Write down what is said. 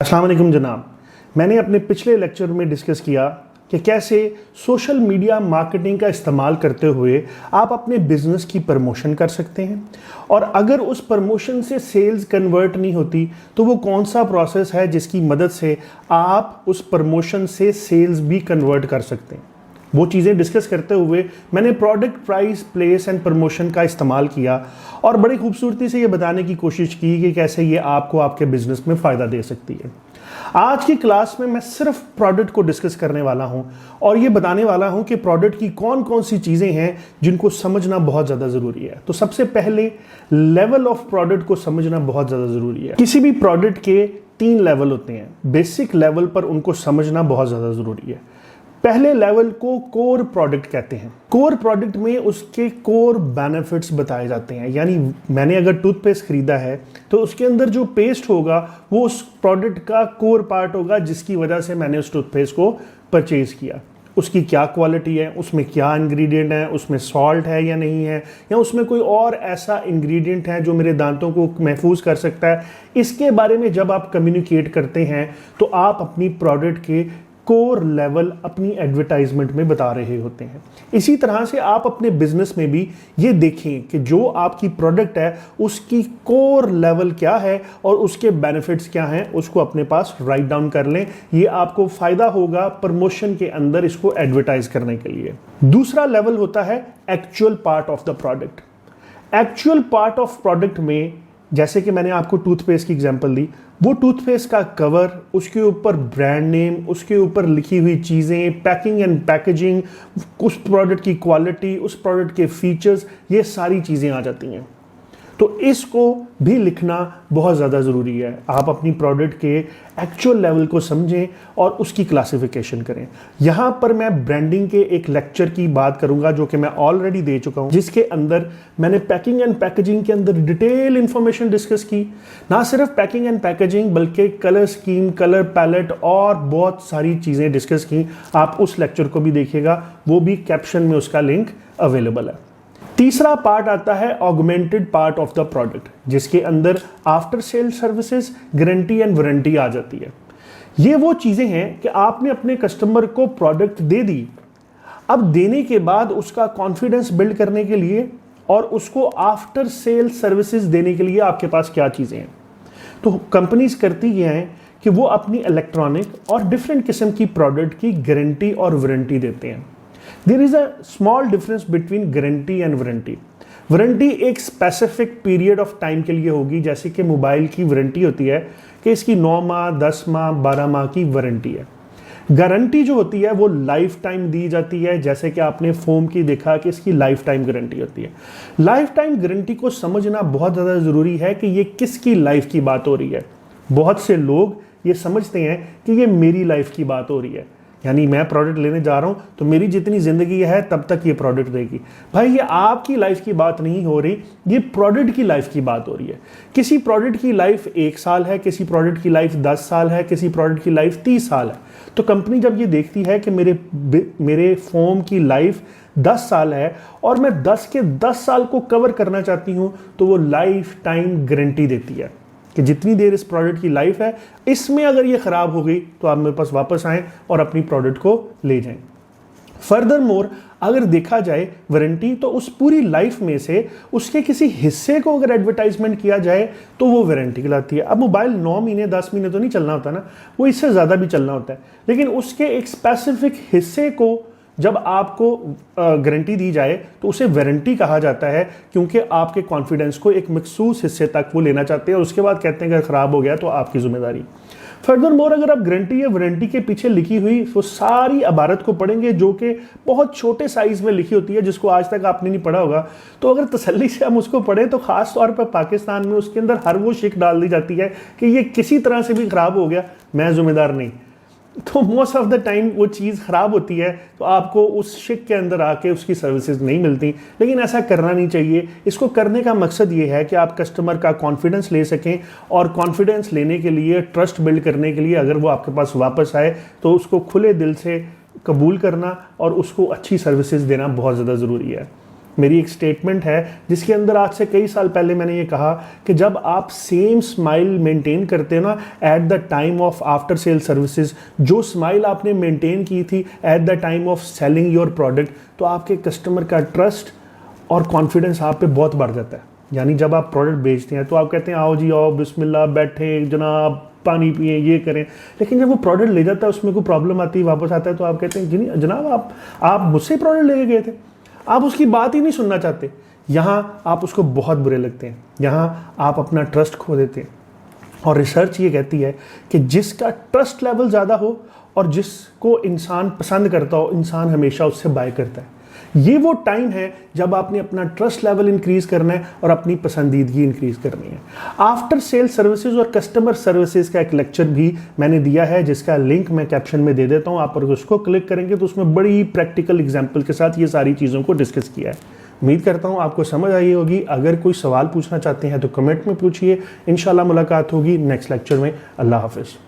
अस्सलाम वालेकुम जनाब। मैंने अपने पिछले लेक्चर में डिस्कस किया कि कैसे सोशल मीडिया मार्केटिंग का इस्तेमाल करते हुए आप अपने बिजनेस की प्रमोशन कर सकते हैं, और अगर उस प्रमोशन से सेल्स कन्वर्ट नहीं होती तो वो कौन सा प्रोसेस है जिसकी मदद से आप उस प्रमोशन से सेल्स भी कन्वर्ट कर सकते हैं। वो चीज़ें डिस्कस करते हुए मैंने product price place and promotion का इस्तेमाल किया और बड़ी खूबसूरती से ये बताने की कोशिश की कि कैसे ये आपको आपके बिजनेस में फ़ायदा दे सकती है। आज की क्लास में मैं सिर्फ प्रोडक्ट को डिस्कस करने वाला हूं और ये बताने वाला हूं कि प्रोडक्ट की कौन कौन सी चीज़ें हैं जिनको समझना बहुत ज़्यादा ज़रूरी है। तो सबसे पहले लेवल ऑफ प्रोडक्ट को समझना बहुत ज़्यादा ज़रूरी है। किसी भी प्रोडक्ट के 3 लेवल होते हैं। बेसिक लेवल पर उनको समझना बहुत ज़्यादा ज़रूरी है। पहले लेवल को कोर प्रोडक्ट कहते हैं। कोर प्रोडक्ट में उसके कोर बेनिफिट्स बताए जाते हैं। यानी मैंने अगर टूथपेस्ट खरीदा है तो उसके अंदर जो पेस्ट होगा वो उस प्रोडक्ट का कोर पार्ट होगा जिसकी वजह से मैंने उस टूथपेस्ट को परचेज किया। उसकी क्या क्वालिटी है, उसमें क्या इंग्रेडिएंट है, उसमें सॉल्ट है या नहीं है, या उसमें कोई और ऐसा इंग्रेडिएंट है जो मेरे दांतों को महफूज कर सकता है। इसके बारे में जब आप कम्युनिकेट करते हैं तो आप अपनी प्रोडक्ट के कोर लेवल अपनी एडवर्टाइजमेंट में बता रहे होते हैं। इसी तरह से आप अपने बिजनेस में भी ये देखें कि जो आपकी प्रोडक्ट है उसकी कोर लेवल क्या है और उसके बेनिफिट्स क्या हैं, उसको अपने पास राइट डाउन कर लें। ये आपको फायदा होगा प्रमोशन के अंदर इसको एडवर्टाइज करने के लिए। दूसरा लेवल होता है actual part of the product. Actual part of product में, जैसे कि मैंने आपको टूथपेस्ट की एग्जांपल दी, वो टूथपेस्ट का कवर, उसके ऊपर ब्रांड नेम, उसके ऊपर लिखी हुई चीज़ें, पैकिंग एंड पैकेजिंग, उस प्रोडक्ट की क्वालिटी, उस प्रोडक्ट के फीचर्स, ये सारी चीज़ें आ जाती हैं। तो इसको भी लिखना बहुत ज़्यादा ज़रूरी है। आप अपनी प्रोडक्ट के एक्चुअल लेवल को समझें और उसकी क्लासिफिकेशन करें। यहाँ पर मैं ब्रांडिंग के एक लेक्चर की बात करूँगा जो कि मैं ऑलरेडी दे चुका हूँ, जिसके अंदर मैंने पैकिंग एंड पैकेजिंग के अंदर डिटेल इंफॉर्मेशन डिस्कस की। ना सिर्फ पैकिंग एंड पैकेजिंग बल्कि कलर स्कीम, कलर पैलेट और बहुत सारी चीज़ें डिस्कस की। आप उस लेक्चर को भी देखिएगा, वो भी कैप्शन में उसका लिंक अवेलेबल है। तीसरा पार्ट आता है augmented part of the product, जिसके अंदर after sale services, guarantee and warranty आ जाती है। ये वो चीज़ें हैं कि आपने अपने कस्टमर को प्रोडक्ट दे दी, अब देने के बाद उसका कॉन्फिडेंस बिल्ड करने के लिए और उसको आफ्टर सेल सर्विसेज देने के लिए आपके पास क्या चीज़ें हैं। तो कंपनीज करती ये हैं कि वो अपनी इलेक्ट्रॉनिक और डिफरेंट किस्म की प्रोडक्ट की गारंटी और वारंटी देते हैं। There is a small difference between guarantee and warranty. Warranty एक स्पेसिफिक पीरियड ऑफ टाइम के लिए होगी, जैसे कि मोबाइल की वारंटी होती है कि इसकी 9 माह, 10 माह, 12 माह की वारंटी है। गारंटी जो होती है वो लाइफ टाइम दी जाती है, जैसे कि आपने फोम की देखा कि इसकी लाइफ टाइम गारंटी होती है। लाइफ टाइम गारंटी को समझना बहुत ज़्यादा ज़रूरी है कि ये किसकी लाइफ की बात हो रही है। बहुत से लोग ये समझते हैं कि ये मेरी लाइफ की बात हो रही है, यानी मैं प्रोडक्ट लेने जा रहा हूं तो मेरी जितनी ज़िंदगी है तब तक ये प्रोडक्ट देगी। भाई ये आपकी लाइफ की बात नहीं हो रही, ये प्रोडक्ट की लाइफ की बात हो रही है। किसी प्रोडक्ट की लाइफ 1 साल है, किसी प्रोडक्ट की लाइफ 10 साल है, किसी प्रोडक्ट की लाइफ 30 साल है। तो कंपनी जब ये देखती है कि मेरे फोम की लाइफ 10 साल है और मैं 10 के 10 साल को कवर करना चाहती हूँ, तो वो लाइफ टाइम गारंटी देती है कि जितनी देर इस प्रोडक्ट की लाइफ है, इसमें अगर ये ख़राब हो गई तो आप मेरे पास वापस आएँ और अपनी प्रोडक्ट को ले जाएं। फर्दर मोर अगर देखा जाए वारंटी, तो उस पूरी लाइफ में से उसके किसी हिस्से को अगर एडवर्टाइजमेंट किया जाए तो वो वारंटी कहलाती है। अब मोबाइल 9 महीने 10 महीने तो नहीं चलना होता ना, वो इससे ज़्यादा भी चलना होता है, लेकिन उसके एक स्पेसिफिक हिस्से को जब आपको गारंटी दी जाए तो उसे वारंटी कहा जाता है, क्योंकि आपके कॉन्फिडेंस को एक मखसूस हिस्से तक वो लेना चाहते हैं और उसके बाद कहते हैं अगर ख़राब हो गया तो आपकी जिम्मेदारी। फर्दर मोर अगर आप गारंटी या वारंटी के पीछे लिखी हुई वो सारी इबारत को पढ़ेंगे जो कि बहुत छोटे साइज़ में लिखी होती है, जिसको आज तक आपने नहीं पढ़ा होगा, तो अगर तसल्ली से हम उसको पढ़ें तो ख़ास तौर पर पाकिस्तान में उसके अंदर हर वो शिक डाल दी जाती है कि ये किसी तरह से भी ख़राब हो गया, मैं जिम्मेदार नहीं। तो मोस्ट ऑफ द टाइम वो चीज़ ख़राब होती है तो आपको उस शिक के अंदर आके उसकी सर्विसेज नहीं मिलती, लेकिन ऐसा करना नहीं चाहिए। इसको करने का मकसद ये है कि आप कस्टमर का कॉन्फिडेंस ले सकें, और कॉन्फिडेंस लेने के लिए, ट्रस्ट बिल्ड करने के लिए अगर वो आपके पास वापस आए तो उसको खुले दिल से कबूल करना और उसको अच्छी सर्विसेज देना बहुत ज़्यादा ज़रूरी है। मेरी एक स्टेटमेंट है जिसके अंदर आज से कई साल पहले मैंने ये कहा कि जब आप सेम स्माइल मेंटेन करते हैं ना at the time of after sale services, जो स्माइल आपने मेंटेन की थी at the time of selling your product, तो आपके कस्टमर का ट्रस्ट और कॉन्फिडेंस आप पे बहुत बढ़ जाता है। यानी जब आप प्रोडक्ट बेचते हैं तो आप कहते हैं आओ जी आओ, बिस्मिल्लाह, बैठे जनाब, पानी पिए, ये करें। लेकिन जब वो प्रोडक्ट ले जाता है उसमें कोई प्रॉब्लम आती है, वापस आता है, तो आप कहते हैं जी जनाब आप मुझसे प्रोडक्ट लेके गए थे, आप उसकी बात ही नहीं सुनना चाहते। यहाँ आप उसको बहुत बुरे लगते हैं, यहाँ आप अपना ट्रस्ट खो देते हैं। और रिसर्च ये कहती है कि जिसका ट्रस्ट लेवल ज़्यादा हो और जिसको इंसान पसंद करता हो, इंसान हमेशा उससे बाय करता है। ये वो टाइम है जब आपने अपना ट्रस्ट लेवल इंक्रीज करना है और अपनी पसंदीदगी इंक्रीज करनी है। आफ्टर सेल सर्विसेज और कस्टमर सर्विसेज का एक लेक्चर भी मैंने दिया है जिसका लिंक मैं कैप्शन में दे देता हूं। आप अगर उसको क्लिक करेंगे तो उसमें बड़ी प्रैक्टिकल एग्जांपल के साथ ये सारी चीज़ों को डिस्कस किया है। उम्मीद करता हूं आपको समझ आई होगी। अगर कोई सवाल पूछना चाहते हैं तो कमेंट में पूछिए। इंशाल्लाह मुलाकात होगी नेक्स्ट लेक्चर में। अल्लाह हाफिज़।